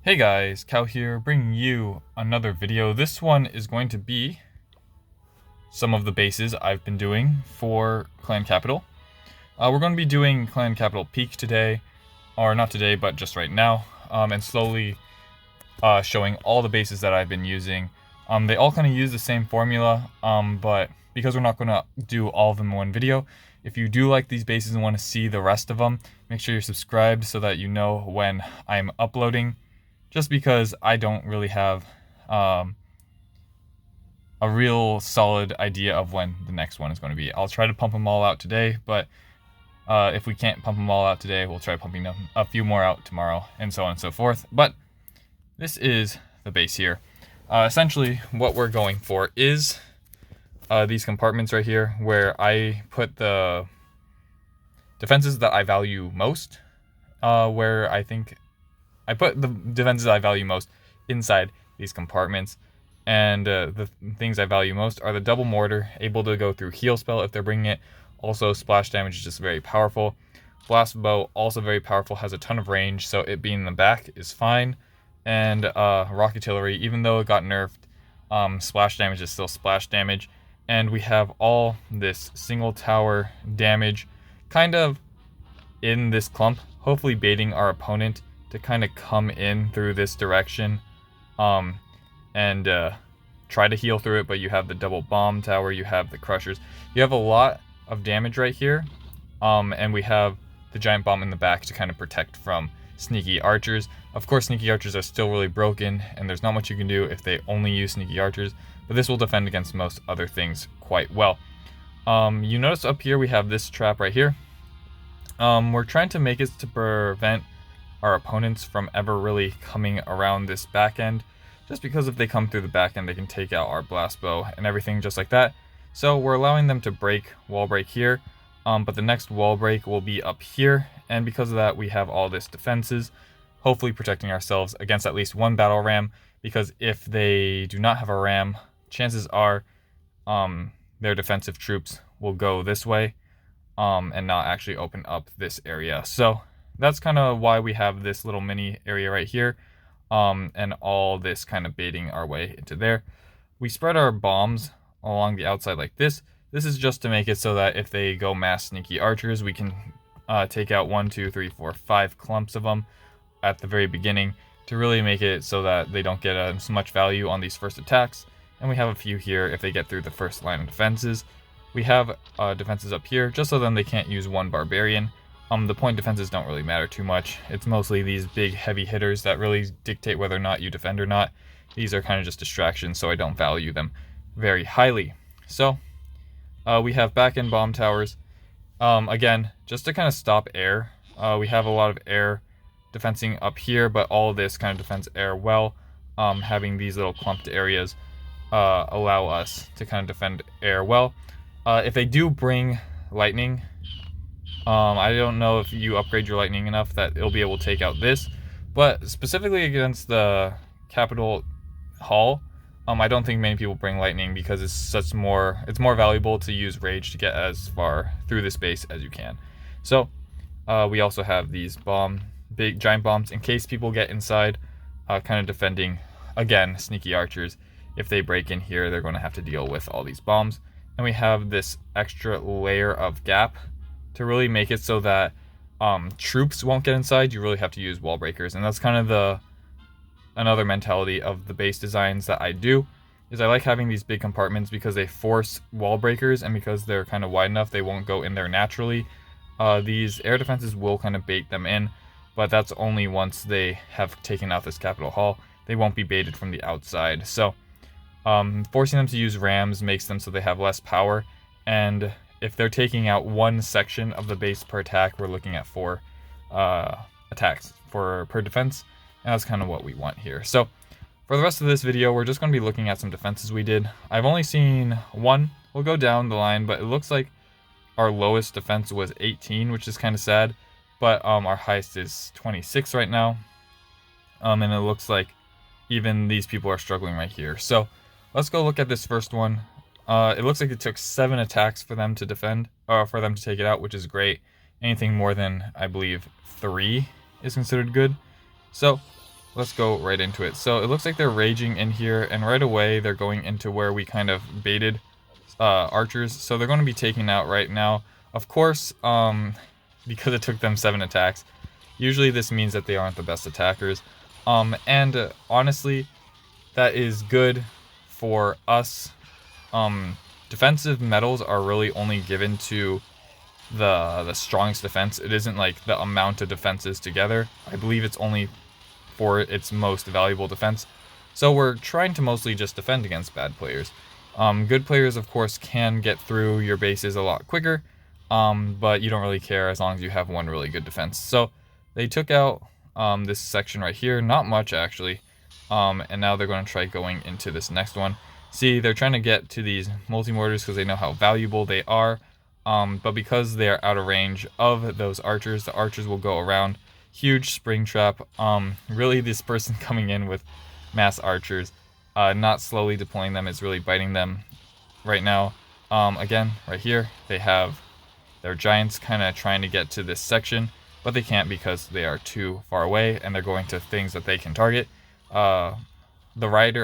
Hey guys, Cal here, bringing you another video. This one is going to be some of the bases I've been doing for Clan Capital. We're going to be doing Clan Capital Peak today, or not today, but just right now, and slowly showing all the bases that I've been using. They all kind of use the same formula, but because we're not going to do all of them in one video, if you do like these bases and want to see the rest of them, make sure you're subscribed so that you know when I'm uploading. Just because I don't really have a real solid idea of when the next one is going to be. I'll try to pump them all out today, but if we can't pump them all out today, we'll try pumping them a few more out tomorrow, and so on and so forth. But this is the base here. Essentially, what we're going for is these compartments right here, where I put the defenses that I value most, where I put the defenses I value most inside these compartments, and the things I value most are the double mortar, able to go through heal spell if they're bringing it. Also, splash damage is just very powerful. Blast bow, also very powerful, has a ton of range, so it being in the back is fine. And rock artillery, even though it got nerfed, splash damage is still splash damage. And we have all this single tower damage kind of in this clump, hopefully baiting our opponent to kind of come in through this direction and try to heal through it. But you have the double bomb tower, you have the crushers, you have a lot of damage right here, and we have the giant bomb in the back to kind of protect from sneaky archers. Of course, sneaky archers are still really broken, and there's not much you can do if they only use sneaky archers, but this will defend against most other things quite well. You notice up here we have this trap right here. We're trying to make it to prevent our opponents from ever really coming around this back end, just because if they come through the back end, they can take out our blast bow and everything just like that. So we're allowing them to break wall break here, but the next wall break will be up here, and because of that we have all this defenses, hopefully protecting ourselves against at least one battle ram, because if they do not have a ram, chances are their defensive troops will go this way and not actually open up this area. So that's kind of why we have this little mini area right here, and all this kind of baiting our way into there. We spread our bombs along the outside like this. This is just to make it so that if they go mass sneaky archers, we can take out 1, 2, 3, 4, 5 clumps of them at the very beginning to really make it so that they don't get as much value on these first attacks. And we have a few here if they get through the first line of defenses. We have defenses up here just so then they can't use one barbarian. The point defenses don't really matter too much. It's mostly these big heavy hitters that really dictate whether or not you defend or not. These are kind of just distractions, so I don't value them very highly. So we have back end bomb towers. Again, just to kind of stop air. We have a lot of air defensing up here, but all of this kind of defends air well. Having these little clumped areas allow us to kind of defend air well. If they do bring lightning, I don't know if you upgrade your lightning enough that it'll be able to take out this, but specifically against the Capital Hall, I don't think many people bring lightning because it's more valuable to use rage to get as far through this base as you can. So we also have these big giant bombs in case people get inside, kind of defending again sneaky archers. If they break in here, they're going to have to deal with all these bombs. And we have this extra layer of gap to really make it so that troops won't get inside. You really have to use wall breakers, and that's kind of another mentality of the base designs that I do, is I like having these big compartments because they force wall breakers, and because they're kind of wide enough, they won't go in there naturally. These air defenses will kind of bait them in, but that's only once they have taken out this Capital Hall. They won't be baited from the outside. So forcing them to use rams makes them so they have less power, and if they're taking out one section of the base per attack, we're looking at 4 attacks per defense, and that's kind of what we want here. So for the rest of this video, we're just going to be looking at some defenses we did. I've only seen one. We'll go down the line, but it looks like our lowest defense was 18, which is kind of sad, but our highest is 26 right now, and it looks like even these people are struggling right here. So let's go look at this first one. It looks like it took 7 attacks for them to defend, or for them to take it out, which is great. Anything more than, I believe, 3 is considered good. So let's go right into it. So it looks like they're raging in here, and right away they're going into where we kind of baited archers. So they're going to be taking out right now. Of course, because it took them 7 attacks, usually this means that they aren't the best attackers. Honestly, that is good for us. Defensive medals are really only given to the strongest defense. It isn't like the amount of defenses together. I believe it's only for its most valuable defense. So we're trying to mostly just defend against bad players. Good players, of course, can get through your bases a lot quicker, but you don't really care as long as you have one really good defense. So they took out this section right here, not much actually, and now they're going to try going into this next one. See, they're trying to get to these multi-mortars because they know how valuable they are, but because they are out of range of those archers, the archers will go around. Huge spring trap. Really, this person coming in with mass archers, not slowly deploying them, is really biting them right now. Again, right here, they have their giants kind of trying to get to this section, but they can't because they are too far away, and they're going to things that they can target. The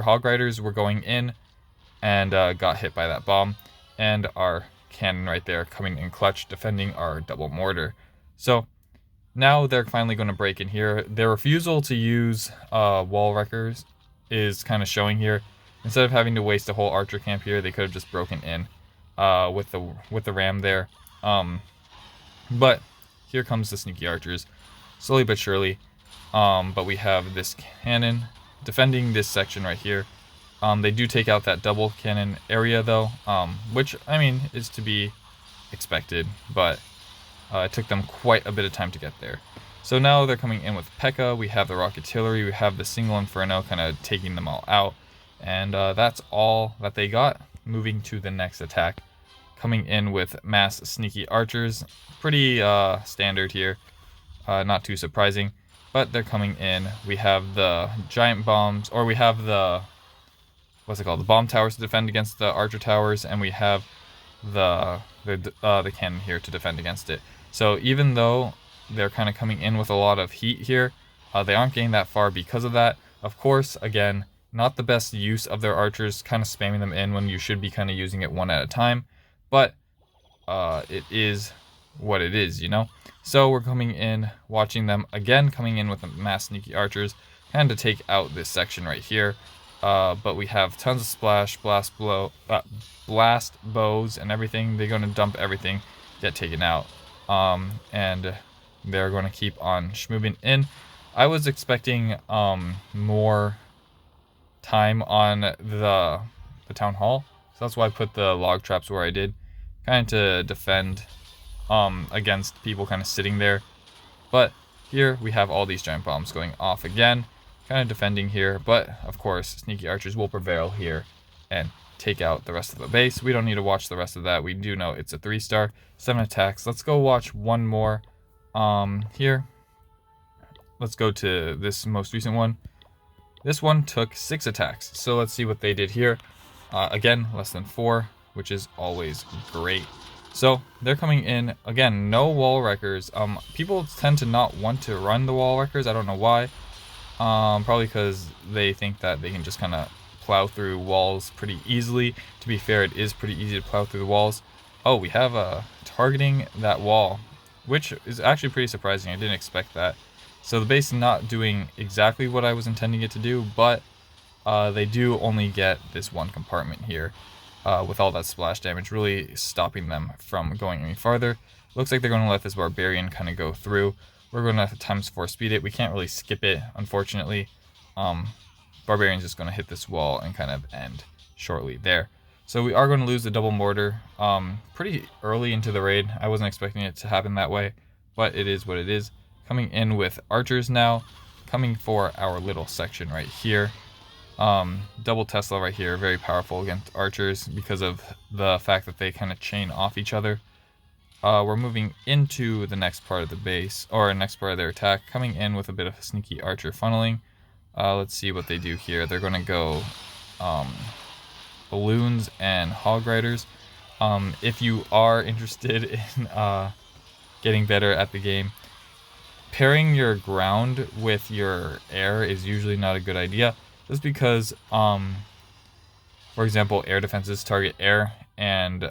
hog riders were going in and got hit by that bomb, and our cannon right there coming in clutch, defending our double mortar. So now they're finally going to break in here. Their refusal to use wall wreckers is kind of showing here. Instead of having to waste a whole archer camp here, they could have just broken in with the ram there. But here comes the sneaky archers, slowly but surely. But we have this cannon defending this section right here. They do take out that double cannon area though, which, I mean, is to be expected, but it took them quite a bit of time to get there. So now they're coming in with P.E.K.K.A. We have the Rocketeer, we have the single Inferno kind of taking them all out. And that's all that they got. Moving to the next attack. Coming in with mass sneaky archers. Pretty standard here. Not too surprising. But they're coming in. We have the giant bombs, or we have the, what's it called? The bomb towers to defend against the archer towers, and we have the cannon here to defend against it. So even though they're kind of coming in with a lot of heat here, they aren't getting that far because of that. Of course, again, not the best use of their archers, kind of spamming them in when you should be kind of using it one at a time. But it is what it is, you know? So we're coming in, watching them again, coming in with the mass sneaky archers, kind of to take out this section right here. But we have tons of splash, blast bows, and everything. They're going to dump everything, get taken out. And they're going to keep on schmoving in. I was expecting more time on the town hall, so that's why I put the log traps where I did, kind of to defend against people kind of sitting there. But here we have all these giant bombs going off again, kind of defending here, but of course sneaky archers will prevail here and take out the rest of the base. We don't need to watch the rest of that. We do know it's a 3-star, 7 attacks. Let's go watch one more here. Let's go to this most recent one. This one took 6 attacks, so let's see what they did here. Again, less than 4, which is always great. So they're coming in again, no wall wreckers. People tend to not want to run the wall wreckers. I don't know why. Probably because they think that they can just kind of plow through walls pretty easily. To be fair, it is pretty easy to plow through the walls. Oh, we have targeting that wall, which is actually pretty surprising. I didn't expect that. So the base is not doing exactly what I was intending it to do, but they do only get this one compartment here with all that splash damage, really stopping them from going any farther. Looks like they're going to let this barbarian kind of go through. We're going to ×4 speed it. We can't really skip it, unfortunately. Barbarian's just going to hit this wall and kind of end shortly there. So we are going to lose the double mortar pretty early into the raid. I wasn't expecting it to happen that way, but it is what it is. Coming in with archers now, coming for our little section right here. Double Tesla right here, very powerful against archers because of the fact that they kind of chain off each other. We're moving into the next part of the base, or next part of their attack, coming in with a bit of a sneaky archer funneling. Let's see what they do here. They're going to go balloons and hog riders. If you are interested in getting better at the game, pairing your ground with your air is usually not a good idea, just because, for example, air defenses target air, and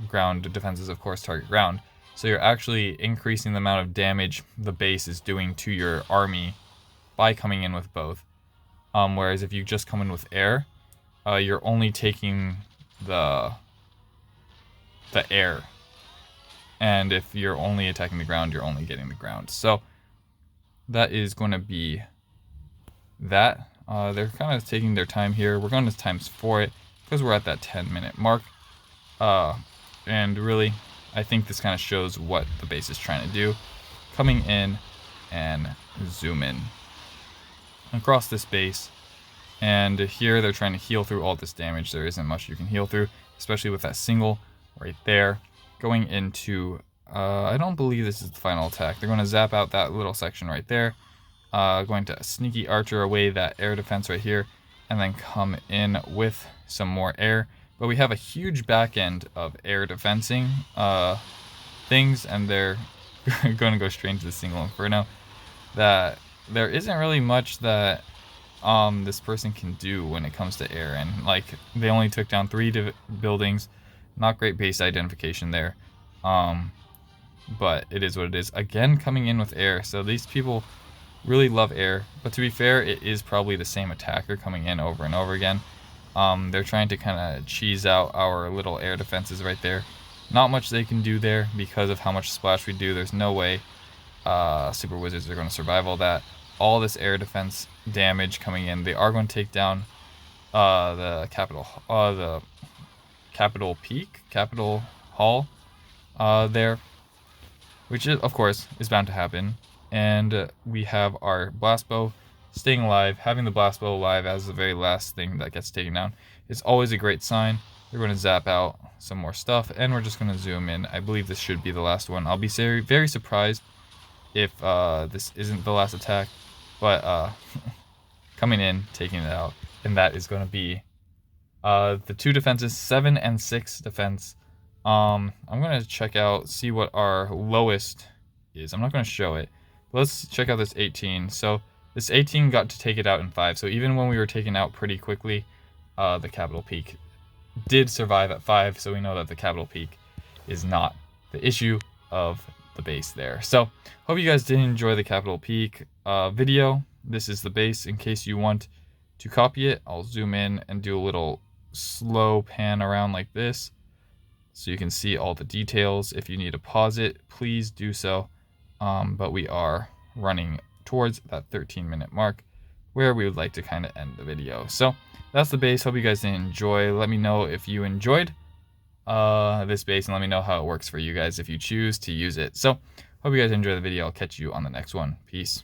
ground defenses, of course, target ground. So you're actually increasing the amount of damage the base is doing to your army by coming in with both. Whereas if you just come in with air, you're only taking the air. And if you're only attacking the ground, you're only getting the ground. So that is going to be that. They're kind of taking their time here. We're going to ×4 it because we're at that 10-minute mark. And really, I think this kind of shows what the base is trying to do. Coming in and zoom in across this base. And here they're trying to heal through all this damage. There isn't much you can heal through, especially with that single right there. Going into, I don't believe this is the final attack. They're going to zap out that little section right there. Going to sneaky archer away that air defense right here, and then come in with some more air. But we have a huge back end of air defensing things, and they're going to go straight into the single inferno. That there isn't really much that this person can do when it comes to air, and like they only took down 3 buildings. Not great base identification there, but it is what it is. Again, coming in with air, so these people really love air, but to be fair, it is probably the same attacker coming in over and over again. They're trying to kind of cheese out our little air defenses right there. Not much they can do there because of how much splash we do. There's no way Super Wizards are going to survive all that. All this air defense damage coming in. They are going to take down the Capitol Hall there, which is, of course, is bound to happen. And we have our blast bow staying alive. Having the blast bow alive as the very last thing that gets taken down is always a great sign. We're going to zap out some more stuff, and we're just going to zoom in. I believe this should be the last one. I'll be very, very surprised if this isn't the last attack, but coming in, taking it out, and that is going to be the 2 defenses, 7 and 6 defense. I'm going to check out, see what our lowest is. I'm not going to show it, but let's check out this 18. So this 18 got to take it out in 5. So even when we were taken out pretty quickly, the Capital Peak did survive at 5. So we know that the Capital Peak is not the issue of the base there. So hope you guys did enjoy the Capital Peak video. This is the base. In case you want to copy it, I'll zoom in and do a little slow pan around like this so you can see all the details. If you need to pause it, please do so. But we are running towards that 13-minute mark where we would like to kind of end the video. So that's the base. Hope you guys did enjoy. Let me know if you enjoyed this base, and let me know how it works for you guys if you choose to use it. So hope you guys enjoy the video. I'll catch you on the next one. Peace.